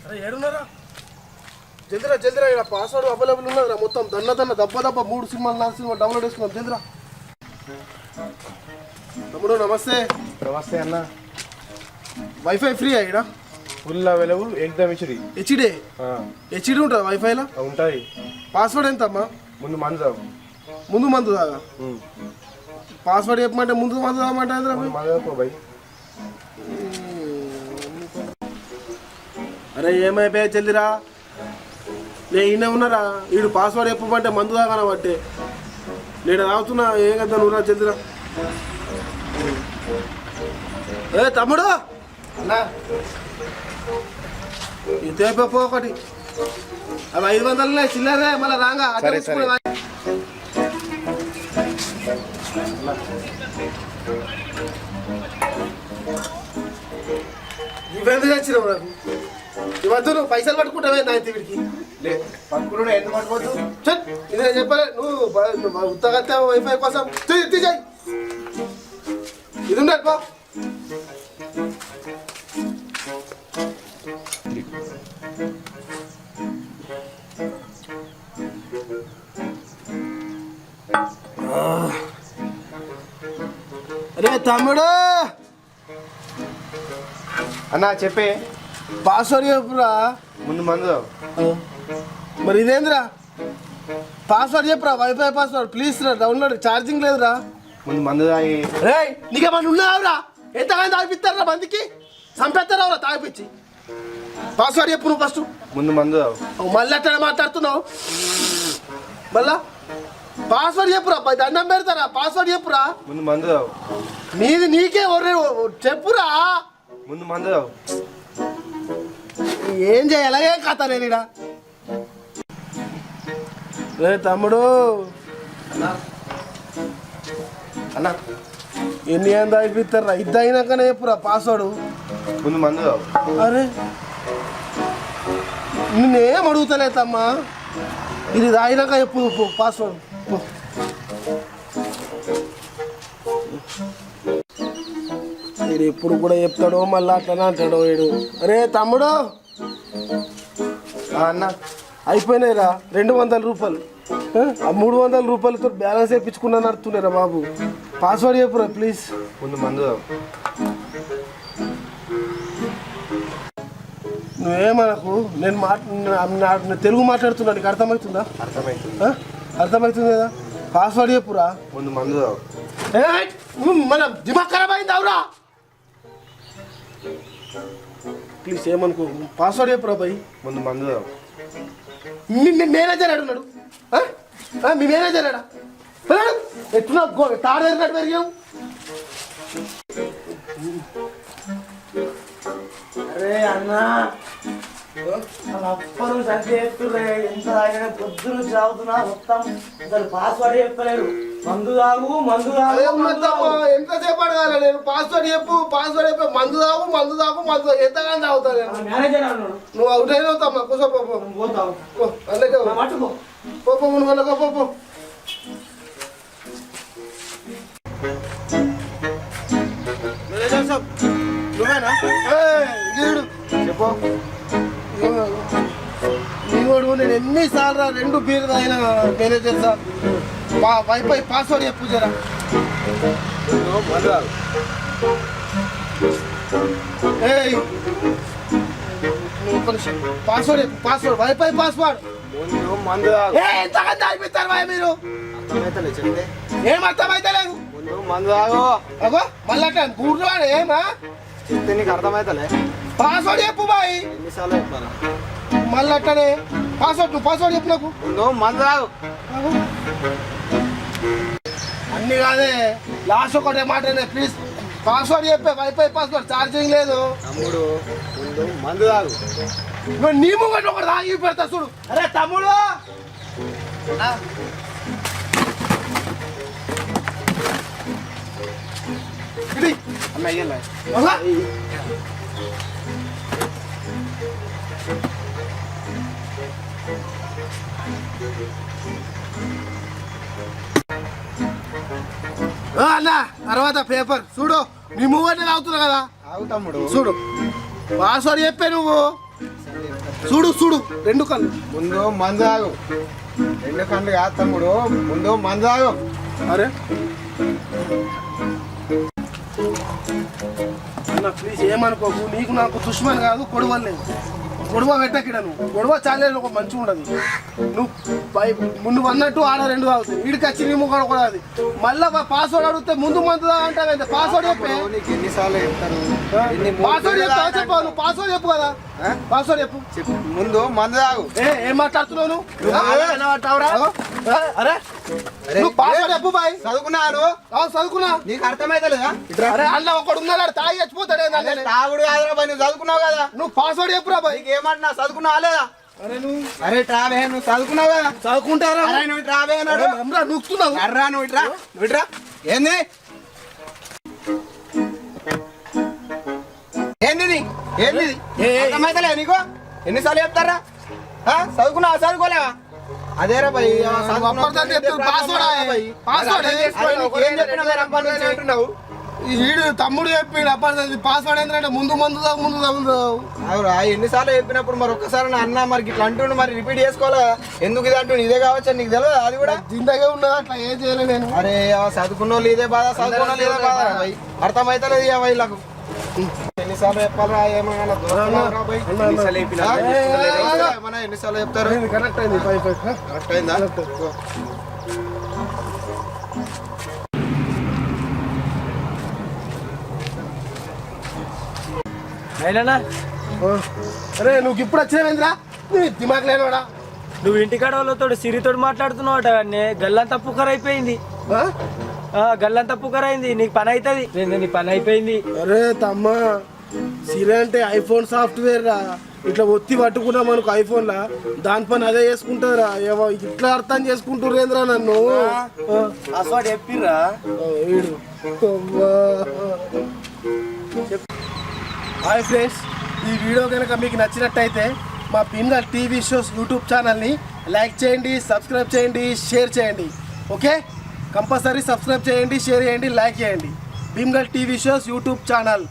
అరే ఏడున్నారా జల్దిరా జల్దిరా ఇక్కడ password available ఉన్నదిరా మొత్తం దన్న దెబ్బ 3 సినిమాలు 4 సినిమాలు డౌన్లోడ్ చేసుకున్నాం జల్దిరా తమ్ముడు నమస్తే నమస్తే అన్న వైఫై ఫ్రీ ఇక్కడ full available exam HD HD ఉంటుంది వైఫైలో ఉంటాయి పాస్వర్డ్ ఎంత అమ్మా ముందు మందు తాగు ముందు మందు తాగా పాస్వర్డ్ చెప్పమంటే ముందు మందు తాగమంటే అరే ఏమైపోయా చెల్లిరా నేను ఈయన ఉన్నారా వీడు పాస్వర్డ్ చెప్పమంటే మందు తాగాన బట్టే నేను తాగుతున్నా ఏం కదా నువ్వురా చెల్లిరా ఏ తమ్ముడు అన్నా ఇదేపో ఒకటి అవి 500 చిల్లరే మళ్ళీ రాగా ఇవెందుకు వచ్చినావు నాకు ఇవద్దు నువ్వు పైసలు పట్టుకుంటావే నా వీడికి పట్టుకున్నాడు ఎందుకు పట్టుకోవచ్చు ఇది నేను చెప్పలే నువ్వు ఉత్తగత్తా వైఫై కోసం చెయ్యి ఇది ఉండదు పో అరే తమ్ముడు అన్నా చెప్పే పాస్వర్డ్ చెప్పురా ముందు మందు మరి ఇదేంద్రా పాస్వర్డ్ చెప్పురా వైఫై పాస్వర్డ్ ప్లీజ్ రా డౌన్లోడ్ ఛార్జింగ్ లేదురా ముందు మందు తాగి రే నీకేమన్నా ఉన్నావురా ఎంతగానో తాగిపిస్తారా మందికి చంపేస్తారా తాగిపించి పాస్వర్డ్ చెప్పు నువ్వు ఫస్ట్ ముందు మందు తాగు మళ్ళీ అట్లా మాట్లాడుతున్నావు మళ్ళా పాస్వర్డ్ చెప్పురా దండం పెడతారా పాస్వర్డ్ చెప్పురా ముందు మందు తాగు నీది నీకే చెప్పురా ముందు మందు తాగు ఏం చేయాలి ఏం కథ నేను ఇడ రే తమ్ముడు అన్నా ఎన్ని ఏం తాగిపిస్తారా ఇది అయినాకనే చెప్పురా పాస్వర్డ్ ముందు మందు తాగు అరే నేనేం అడుగుతలేదమ్మా ఇది తాగినాక చెప్పు పాస్వర్డ్ వీడు ఎప్పుడు కూడా చెప్తాడో మళ్ళీ అట్లనే అంటాడో వీడు అరే తమ్ముడు అన్న అయిపోయినాయిరా 200 రూపాయలు ఆ 300 రూపాయలతో బ్యాలెన్స్ వేయించుకున్నా నడుతున్నారా బాబు పాస్వర్డ్ చెప్పురా ప్లీజ్ ముందు మందు తాగు నువ్వేమనకు నేను తెలుగు మాట్లాడుతున్నా నీకు అర్థమవుతుందా అర్థమవుతుంది కదా పాస్వర్డ్ చెప్పురా ముందు మందు తాగు మన దిమాగ్ ఖరాబ్ అయింది అవురా ప్లీజ్ ఏమనుకో పాస్వర్డ్ చెప్పురా భయ్ ముందు మందు తాగు మీ మేనేజర్ అడుగున్నాడు మీ మేనేజర్ అడా ఎట్లా తాడేరినట్టు పెరిగావు అరే అన్నా అప్పను సంఖ్య చెప్తుర్రే ఎంత తాగినా పొద్దున చదువుతున్నా మొత్తం అసలు పాస్వర్డ్ చెప్పలేరు మందు తాగు ఎంతసేపు అడగాలి నేను పాస్వర్డ్ చెప్పు మందు తాగు ఎంతగానో తాగుతాను నేను మేనేజర్ అన్నాడు నువ్వు అవుట్ అయినవుతామ్మా కూర్చో పోతావు అందుకే మట్టుకో పో నువ్వేనా చెప్పు నీవాడు నేను ఎన్నిసార్లు 2 బీర్లు తాగిన మేనేజర్ సార్ వైఫై పాస్వర్డ్ చెప్పు జరా మందు తాగు పాస్వర్డ్ చెప్పు వైఫై పాస్వర్డ్ ముందు మందు తాగు ఎంతగా తాగిపిస్తారు భయ మీరు అర్థమైతలే చెప్తే ఏం అర్థమైతలేదు ముందు మందు తాగు అగో మళ్ళీ గూడ్లు వాడు ఏమా చెప్తే నీకు అర్థమైతలే పాస్వర్డ్ చెప్పు బాయ్ ఎన్నిసార్లు చెప్తాను మళ్ళీ అట్టనే పాస్వర్డ్ చెప్పు నాకు ముందు మందు తాగు అన్ని కాదే లాస్ట్ ఒకటే మాట ప్లీజ్ పాస్వర్డ్ చెప్పే వైఫై పాస్వర్డ్ ఛార్జింగ్ లేదు తమ్ముడు ముందు మందు తాగు నీ ముంగట ఒకటి తాగి పెడతా చూడు అరే తమ్ముడు అన్న అయ్యలే అన్న తర్వాత పేపర్ చూడు నీ మూవ్ అంటే తాగుతున్నావు కదా ఆగు తమ్ముడు చూడు పాస్వర్డ్ చెప్పే నువ్వు చూడు చూడు 2 కళ్ళు. ముందు మందు తాగు. 2 కళ్ళు కాదు తమ్ముడు, ముందు మందు తాగు. అరే అన్న ప్లీజ్ ఏమనుకోకు, నీకు నాకు దుష్మన్ కాదు, కొడవలేదు. గొడవ పెట్టకిడ నువ్వు గొడవ చాలా ఒక మంచిగా ఉండదు. నువ్వు అన్నట్టు ఆడ 2 తాగుతాయి, వీడికి వచ్చి నీ ముఖం కూడా అది. మళ్ళీ పాస్వర్డ్ అడిగితే ముందు మందు అంటావు. పాస్వర్డ్ చెప్పే, నీకు ఎన్నిసార్లు చెప్తారు? పాస్వర్డ్ చెప్తావా? చెప్పావు నువ్వు పాస్వర్డ్ చెప్పు కదా. పాస్వర్డ్ చెప్పు. ముందు మందు తాగు. ఏం మాట్లాడుతున్నావు నువ్వు? అరే నువ్వు పాస్వర్డ్ చెప్పు బాయ్. చదువుకున్నాను, చదువుకున్నా. నీకు అర్థమైతలేదా? అరే అన్న ఒకడు ఉన్నాడు తాగి చచ్చిపోతాడే. తాగుడు కాదురా బాయ్, నువ్వు చదువుకున్నావు కదా. నువ్వు పాస్వర్డ్ చెప్పురా బాయ్. నీకు ఏమంటున్నా, చదువుకున్నావా లేదా? అరే నువ్వు అరే ట్రావే, నువ్వు చదువుకున్నావు కదా. చదువుకుంటారా? అరే నువ్వు ట్రావే అన్నాడు. నూకుతున్నావు. అర్రా నువ్వు ఇట్రా, నువ్వు ఇట్రా. ఏంది ఏంది ఏంది అర్థమైతలే నీకు? ఎన్నిసార్లు చెప్తారా? చదువుకున్నావా చదువుకోలేవా? అదేరా భయ్, వీడు తమ్ముడు చెప్పిండు అప్పటి పాస్వర్డ్ ఏంటంటే ముందు అవురా. ఎన్నిసార్లు చెప్పినప్పుడు మరి ఒక్కసారి నా అన్న మరి ఇట్లా అంటుండు, మరి రిపీట్ చేసుకోవాలా? ఎందుకు ఇది అంటుండు? ఇదే కావచ్చు, నీకు తెలియదు అది కూడా. జిందగా ఉన్నదా అట్లా ఏం చేయలేదు నేను. అరే చదువుకున్న వాళ్ళు ఇదే బాధ, చదువుకున్న వాళ్ళు ఇదే బాధ. అర్థమైతలేదు ఇక వీళ్ళకు. ఎన్నిసార్లు చెప్పాలా? ఏమైనా ఎన్నిసార్లు చెప్తారు? కరెక్ట్ అయింది. కరెక్ట్ అయిందా? అరే నువ్వు ఇప్పుడు వచ్చినావేంద్రా? దిమాగ్ లేనోడా? నువ్వు ఇంటికాడ వాళ్ళతో సిరితో మాట్లాడుతున్నావు కానీ గల్లంతా పుకరైపోయింది. గల్లంతా పుకరైంది. నీకు పని అవుతుంది. నీ పని అయిపోయింది. అరే తమ్మ, సిరి అంటే ఐఫోన్ సాఫ్ట్వేర్ రా. ఇట్లా ఒత్తి పట్టుకున్నా మనకు ఐఫోన్ లా, దాని పని అదే చేసుకుంటారా. ఇట్లా అర్థం చేసుకుంటుర్రేంద్రా నన్ను. పాస్వర్డ్ చెప్పిర్రా? హాయ్ ఫ్రెండ్స్, ఈ వీడియో కనుక మీకు నచ్చినట్టయితే మా భీమ్గల్ టీవీ షోస్ యూట్యూబ్ ఛానల్ని లైక్ చేయండి, సబ్స్క్రైబ్ చేయండి, షేర్ చేయండి. ఓకే, కంపల్సరీ సబ్స్క్రైబ్ చేయండి, షేర్ చేయండి, లైక్ చేయండి. Bheemgal TV shows YouTube channel.